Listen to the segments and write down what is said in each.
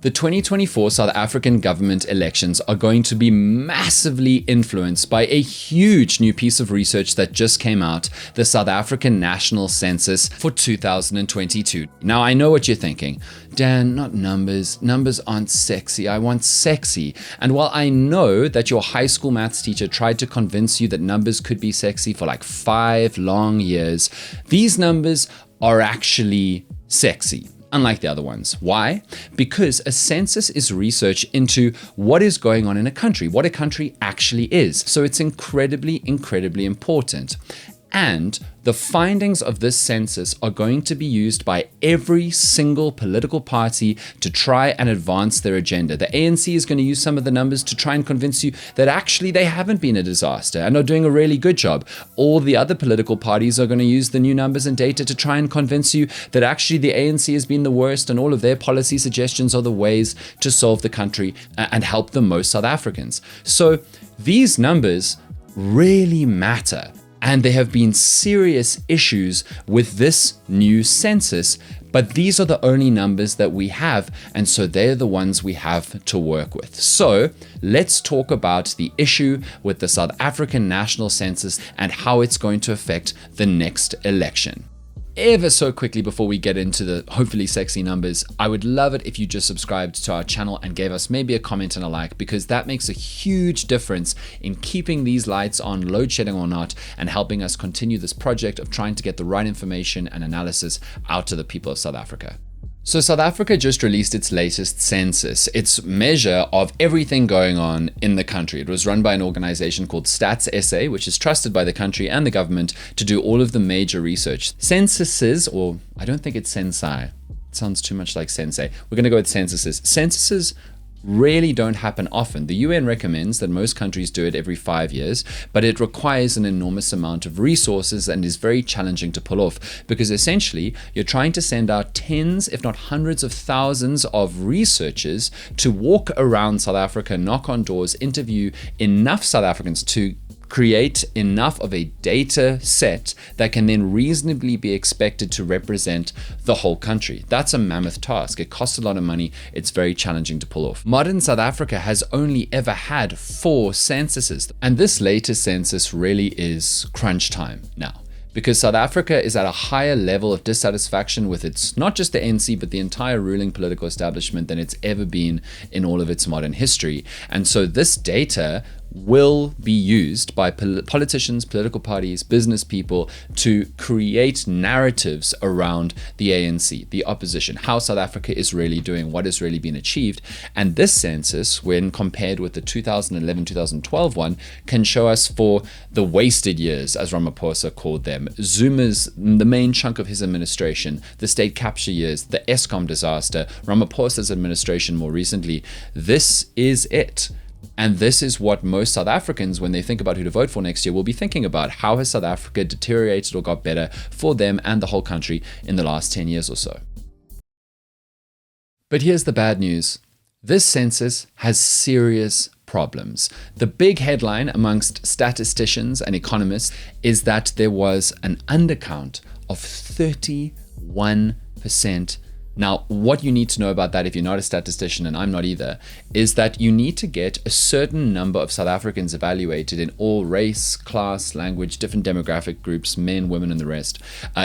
The 2024 South African government elections are going to be massively influenced by a huge new piece of research that just came out, the South African National Census for 2022. Now, I know what you're thinking. Dan, not numbers. Numbers aren't sexy. I want sexy. And while I know that your high school maths teacher tried to convince you that numbers could be sexy for like 5 long years, these numbers are actually sexy. Unlike the other ones. Why? Because a census is research into what is going on in a country, what a country actually is. So it's incredibly, incredibly important. And the findings of this census are going to be used by every single political party to try and advance their agenda. The ANC is going to use some of the numbers to try and convince you that actually they haven't been a disaster and are doing a really good job. All the other political parties are going to use the new numbers and data to try and convince you that actually the ANC has been the worst and all of their policy suggestions are the ways to solve the country and help the most South Africans. So these numbers really matter. And there have been serious issues with this new census, but these are the only numbers that we have, and so they're the ones we have to work with. So let's talk about the issue with the South African National Census and how it's going to affect the next election. Ever so quickly before we get into the hopefully sexy numbers, I would love it if you just subscribed to our channel and gave us maybe a comment and a like, because that makes a huge difference in keeping these lights on, load shedding or not, and helping us continue this project of trying to get the right information and analysis out to the people of South Africa. So South Africa just released its latest census, its measure of everything going on in the country. It was run by an organization called Stats SA, which is trusted by the country and the government to do all of the major research. Censuses, or I don't think it's censi. It sounds too much like sensei. We're going to go with censuses. Censuses really don't happen often. The UN recommends that most countries do it every 5 years, but it requires an enormous amount of resources and is very challenging to pull off, because essentially you're trying to send out tens, if not hundreds of thousands of researchers to walk around South Africa, knock on doors, interview enough South Africans to create enough of a data set that can then reasonably be expected to represent the whole country. That's a mammoth task. It costs a lot of money. It's very challenging to pull off. Modern South Africa has only ever had 4 censuses, and this latest census really is crunch time now, because South Africa is at a higher level of dissatisfaction with its, not just the ANC, but the entire ruling political establishment than it's ever been in all of its modern history. And so this data will be used by politicians, political parties, business people to create narratives around the ANC, the opposition, how South Africa is really doing, what has really been achieved. And this census, when compared with the 2011-2012 one, can show us for the wasted years, as Ramaphosa called them, Zuma's, the main chunk of his administration, the state capture years, the Eskom disaster, Ramaphosa's administration more recently. This is it. And this is what most South Africans, when they think about who to vote for next year, will be thinking about. How has South Africa deteriorated or got better for them and the whole country in the last 10 years or so? But here's the bad news. This census has serious problems. The big headline amongst statisticians and economists is that there was an undercount of 31%. Now, what you need to know about that, if you're not a statistician, and I'm not either, is that you need to get a certain number of South Africans evaluated in all race, class, language, different demographic groups, men, women, and the rest,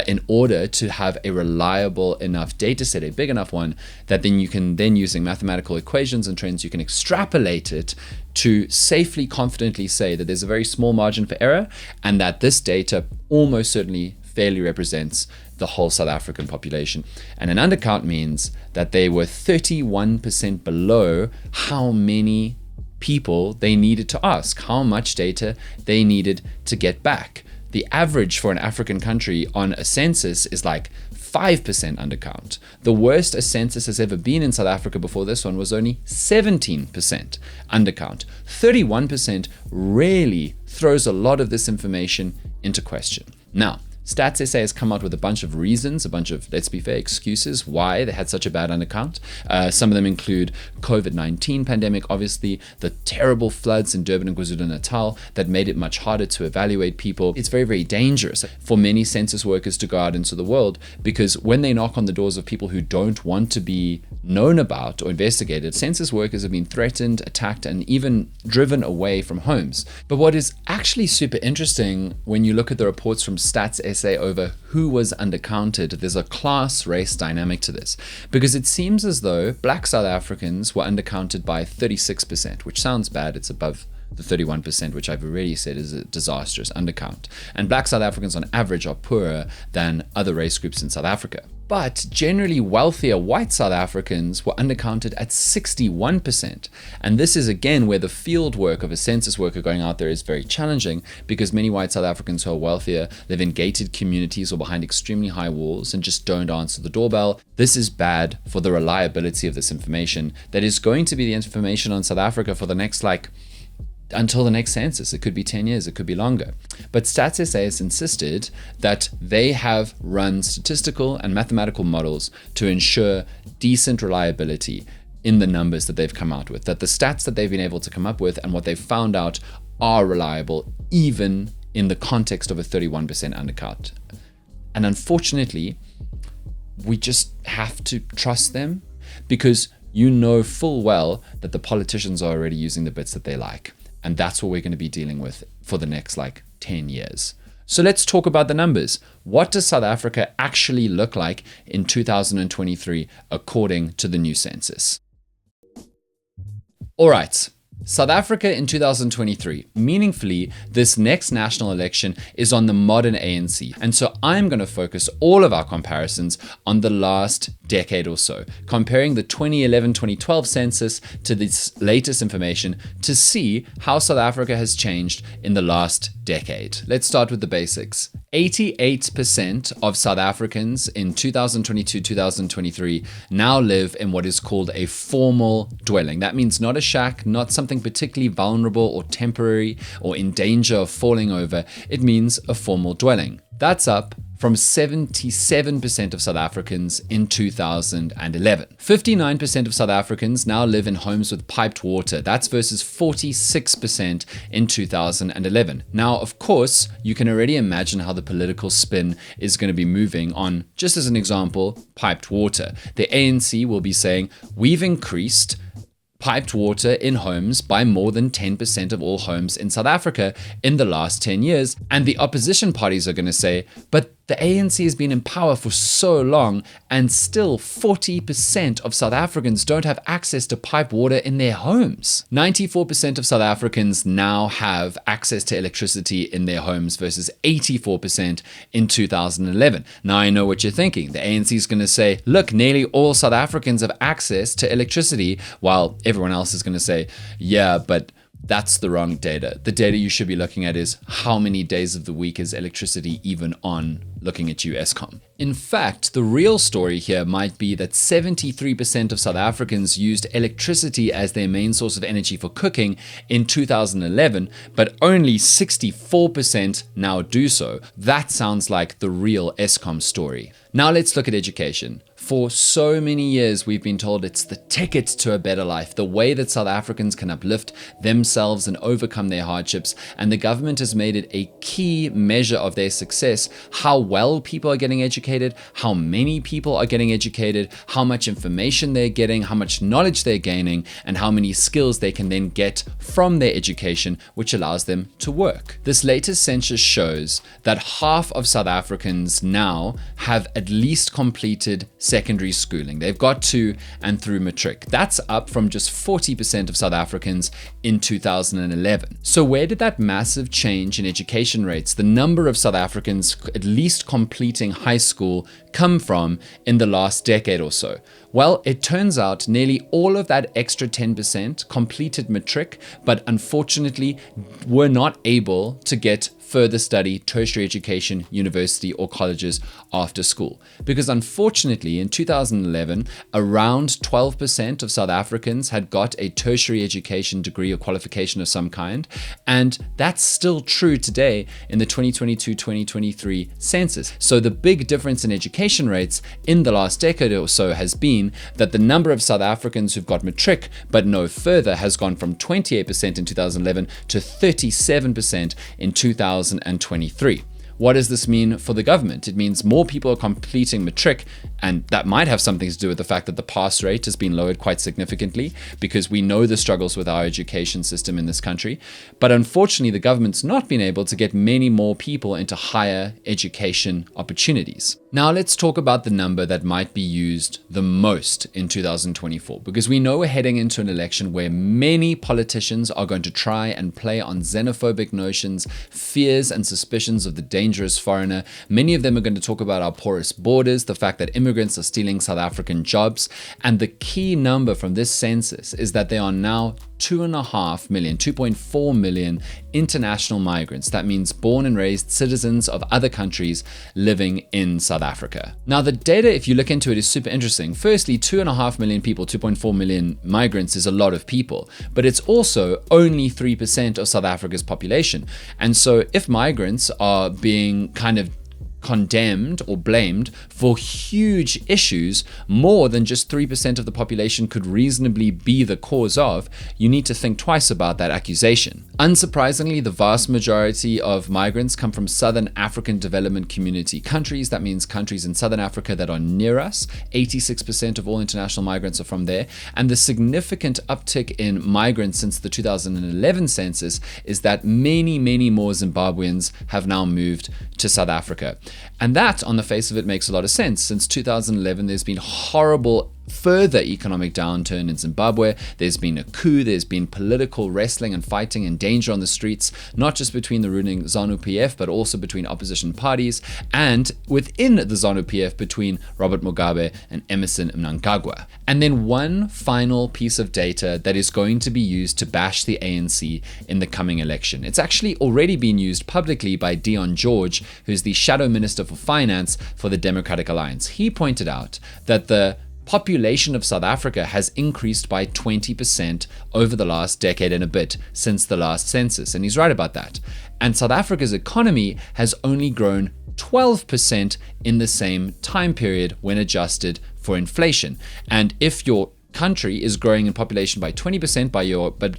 in order to have a reliable enough data set, a big enough one, that then you can then, using mathematical equations and trends, you can extrapolate it to safely, confidently say that there's a very small margin for error and that this data almost certainly fairly represents the whole South African population. And an undercount means that they were 31% below how many people they needed to ask, how much data they needed to get back. The average for an African country on a census is like 5% undercount. The worst a census has ever been in South Africa before this one was only 17% undercount. 31% really throws a lot of this information into question. Now, Stats SA has come out with a bunch of reasons, a bunch of, let's be fair, excuses why they had such a bad undercount. Some of them include COVID-19 pandemic, obviously, the terrible floods in Durban and KwaZulu-Natal that made it much harder to evaluate people. It's very, very dangerous for many census workers to go out into the world, because when they knock on the doors of people who don't want to be known about or investigated, census workers have been threatened, attacked, and even driven away from homes. But what is actually super interesting when you look at the reports from Stats SA over who was undercounted, there's a class race dynamic to this, because it seems as though Black South Africans were undercounted by 36%, which sounds bad. It's above the 31%, which I've already said is a disastrous undercount. And Black South Africans on average are poorer than other race groups in South Africa. But generally wealthier white South Africans were undercounted at 61%. And this is again where the field work of a census worker going out there is very challenging, because many white South Africans who are wealthier live in gated communities or behind extremely high walls and just don't answer the doorbell. This is bad for the reliability of this information that is going to be the information on South Africa for the next until the next census. It could be 10 years, it could be longer. But Stats SA has insisted that they have run statistical and mathematical models to ensure decent reliability in the numbers that they've come out with, that the stats that they've been able to come up with and what they've found out are reliable, even in the context of a 31% undercount. And unfortunately, we just have to trust them, because you know full well that the politicians are already using the bits that they like. And that's what we're going to be dealing with for the next 10 years. So let's talk about the numbers. What does South Africa actually look like in 2023 according to the new census? All right. South Africa in 2023, meaningfully, this next national election is on the modern ANC. And so I'm going to focus all of our comparisons on the last decade or so, comparing the 2011-2012 census to this latest information to see how South Africa has changed in the last decade. Let's start with the basics. 88% of South Africans in 2022-2023 now live in what is called a formal dwelling. That means not a shack, not something particularly vulnerable or temporary or in danger of falling over. It means a formal dwelling. That's up from 77% of South Africans in 2011. 59% of South Africans now live in homes with piped water. That's versus 46% in 2011. Now, of course, you can already imagine how the political spin is going to be moving on, just as an example, piped water. The ANC will be saying, we've increased piped water in homes by more than 10% of all homes in South Africa in the last 10 years. And the opposition parties are going to say, but the ANC has been in power for so long, and still 40% of South Africans don't have access to piped water in their homes. 94% of South Africans now have access to electricity in their homes versus 84% in 2011. Now I know what you're thinking. The ANC is going to say, look, nearly all South Africans have access to electricity, while everyone else is going to say, yeah, but that's the wrong data. The data you should be looking at is how many days of the week is electricity even on, looking at you, Eskom. In fact, the real story here might be that 73% of South Africans used electricity as their main source of energy for cooking in 2011, but only 64% now do so. That sounds like the real Eskom story. Now let's look at education. For so many years, we've been told it's the ticket to a better life, the way that South Africans can uplift themselves and overcome their hardships. And the government has made it a key measure of their success, how well people are getting educated, how many people are getting educated, how much information they're getting, how much knowledge they're gaining, and how many skills they can then get from their education, which allows them to work. This latest census shows that half of South Africans now have at least completed secondary schooling. They've got to and through matric. That's up from just 40% of South Africans in 2011. So where did that massive change in education rates, the number of South Africans at least completing high school, come from in the last decade or so? Well, it turns out nearly all of that extra 10% completed matric, but unfortunately were not able to get further study, tertiary education, university, or colleges after school. Because unfortunately, in 2011, around 12% of South Africans had got a tertiary education degree or qualification of some kind. And that's still true today in the 2022-2023 census. So the big difference in education rates in the last decade or so has been that the number of South Africans who've got matric but no further has gone from 28% in 2011 to 37% in 2023. What does this mean for the government? It means more people are completing matric, and that might have something to do with the fact that the pass rate has been lowered quite significantly because we know the struggles with our education system in this country. But unfortunately, the government's not been able to get many more people into higher education opportunities. Now let's talk about the number that might be used the most in 2024, because we know we're heading into an election where many politicians are going to try and play on xenophobic notions, fears and suspicions of the dangerous foreigner. Many of them are going to talk about our porous borders, the fact that immigrants are stealing South African jobs. And the key number from this census is that there are now 2.4 million international migrants. That means born and raised citizens of other countries living in South Africa. Now, the data, if you look into it, is super interesting. Firstly, 2.5 million people, 2.4 million migrants is a lot of people, but it's also only 3% of South Africa's population. And so if migrants are being kind of condemned or blamed for huge issues more than just 3% of the population could reasonably be the cause of, you need to think twice about that accusation. Unsurprisingly, the vast majority of migrants come from Southern African Development Community countries. That means countries in Southern Africa that are near us. 86% of all international migrants are from there. And the significant uptick in migrants since the 2011 census is that many, many more Zimbabweans have now moved to South Africa. And that, on the face of it, makes a lot of sense. Since 2011, there's been horrible further economic downturn in Zimbabwe. There's been a coup, there's been political wrestling and fighting and danger on the streets, not just between the ruling ZANU-PF, but also between opposition parties, and within the ZANU-PF between Robert Mugabe and Emmerson Mnangagwa. And then one final piece of data that is going to be used to bash the ANC in the coming election. It's actually already been used publicly by Dion George, who's the Shadow Minister for Finance for the Democratic Alliance. He pointed out that the population of South Africa has increased by 20% over the last decade and a bit since the last census, and he's right about that. And South Africa's economy has only grown 12% in the same time period when adjusted for inflation. And if your country is growing in population by 20% but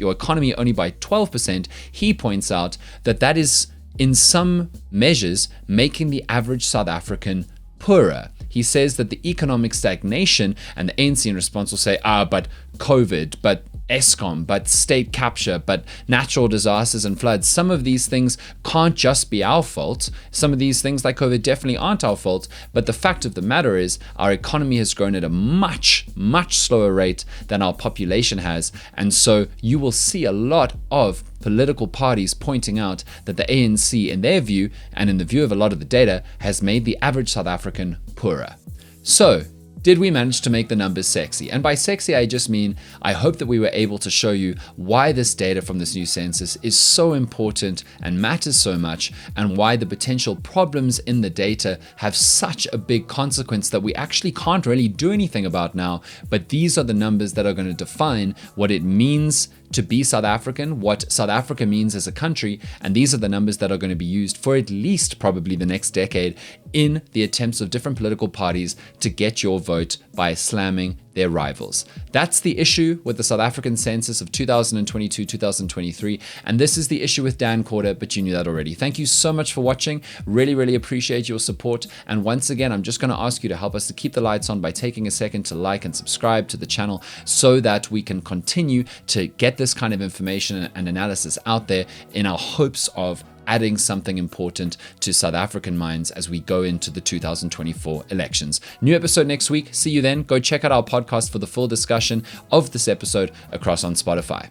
your economy only by 12%, he points out that that is in some measures making the average South African poorer. He says that the economic stagnation, and the ANC in response will say, but COVID, but Eskom, but state capture, but natural disasters and floods. Some of these things can't just be our fault. Some of these things like COVID definitely aren't our fault. But the fact of the matter is our economy has grown at a much, much slower rate than our population has. And so you will see a lot of political parties pointing out that the ANC, in their view, and in the view of a lot of the data, has made the average South African poorer. So, did we manage to make the numbers sexy? And by sexy, I just mean, I hope that we were able to show you why this data from this new census is so important and matters so much, and why the potential problems in the data have such a big consequence that we actually can't really do anything about now. But these are the numbers that are going to define what it means to be South African, what South Africa means as a country, and these are the numbers that are going to be used for at least probably the next decade in the attempts of different political parties to get your vote by slamming their rivals. That's the issue with the South African census of 2022-2023, and this is the issue with Dan Corder, but you knew that already. Thank you so much for watching. Really, really appreciate your support. And once again, I'm just going to ask you to help us to keep the lights on by taking a second to like and subscribe to the channel so that we can continue to get this kind of information and analysis out there in our hopes of adding something important to South African minds as we go into the 2024 elections. New episode next week. See you then. Go check out our podcast for the full discussion of this episode across on Spotify.